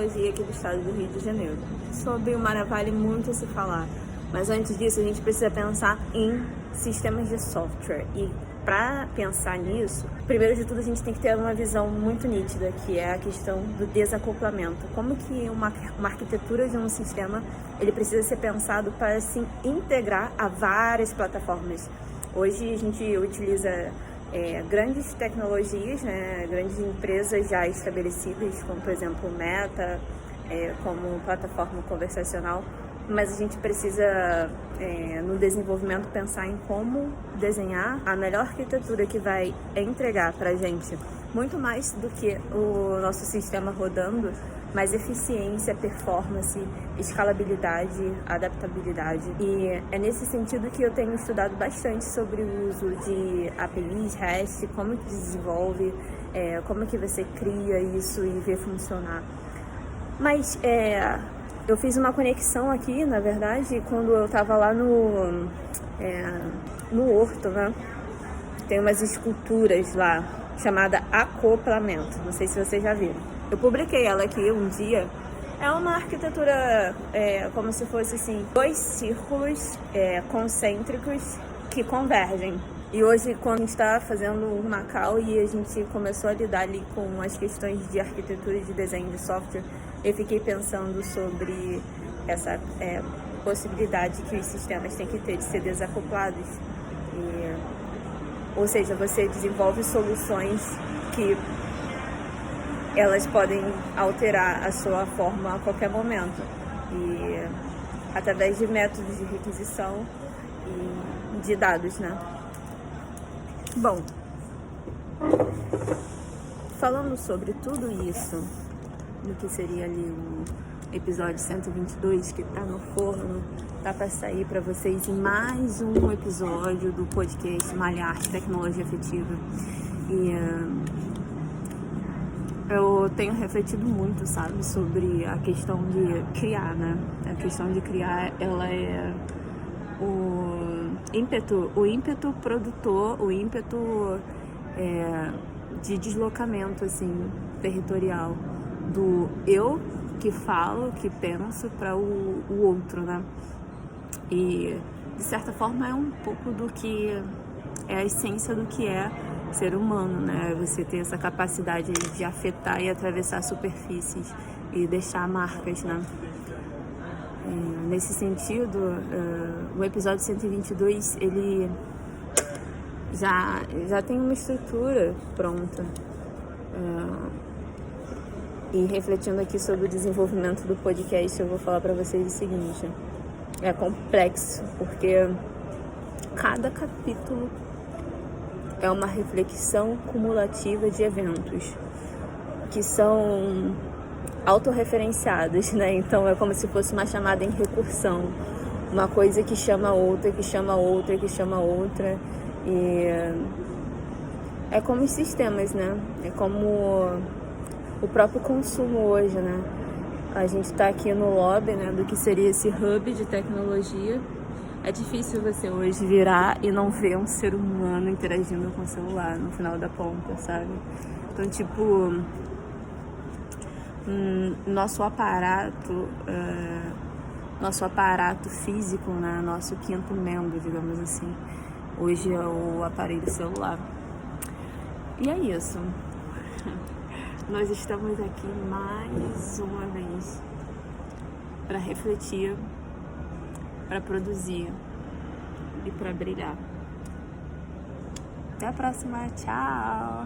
tecnologia aqui do estado do Rio de Janeiro. Sobre o Mara vale muito se falar, mas antes disso a gente precisa pensar em sistemas de software. E para pensar nisso, primeiro de tudo a gente tem que ter uma visão muito nítida, que é a questão do desacoplamento. Como que uma arquitetura de um sistema ele precisa ser pensado para se integrar a várias plataformas. Hoje a gente utiliza grandes tecnologias, né, grandes empresas já estabelecidas, como por exemplo Meta, como plataforma conversacional, mas a gente precisa, no desenvolvimento, pensar em como desenhar a melhor arquitetura que vai entregar para a gente muito mais do que o nosso sistema rodando, mais eficiência, performance, escalabilidade, adaptabilidade. E é nesse sentido que eu tenho estudado bastante sobre o uso de APIs, REST, como que desenvolve, como que você cria isso e vê funcionar. Mas eu fiz uma conexão aqui, na verdade, quando eu estava lá no Horto, né? Tem umas esculturas lá, chamada acoplamento. Não sei se vocês já viram. Eu publiquei ela aqui um dia. É uma arquitetura como se fosse assim, dois círculos concêntricos que convergem. E hoje, quando a gente está fazendo o Macau e a gente começou a lidar ali com as questões de arquitetura e de desenho de software, eu fiquei pensando sobre essa possibilidade que os sistemas têm que ter de ser desacoplados. Ou seja, você desenvolve soluções que elas podem alterar a sua forma a qualquer momento. E através de métodos de requisição e de dados, né? Bom, falando sobre tudo isso, no que seria ali o episódio 122, que tá no forno, tá para sair para vocês em mais um episódio do podcast Malha Arte Tecnologia Afetiva. E eu tenho refletido muito, sabe, sobre a questão de criar, né? A questão de criar, ela é o ímpeto produtor, o ímpeto de deslocamento, assim, territorial do eu que falo, que penso, para o outro, né? E, de certa forma, é um pouco do que é a essência do que é ser humano, né? Você ter essa capacidade de afetar e atravessar superfícies e deixar marcas, né? Nesse sentido, o episódio 122, ele já tem uma estrutura pronta. E refletindo aqui sobre o desenvolvimento do podcast, eu vou falar para vocês o seguinte: é complexo, porque cada capítulo é uma reflexão cumulativa de eventos que são autorreferenciados, né? Então é como se fosse uma chamada em recursão, uma coisa que chama outra, que chama outra, que chama outra. E é como os sistemas, né? É como o próprio consumo hoje, né? A gente está aqui no lobby, né, do que seria esse hub de tecnologia. É difícil você hoje virar e não ver um ser humano interagindo com o celular no final da ponta, sabe? Então, tipo, nosso aparato físico, né, nosso quinto membro, digamos assim, hoje é o aparelho celular. E é isso. Nós estamos aqui mais uma vez para refletir, para produzir e para brilhar. Até a próxima, tchau!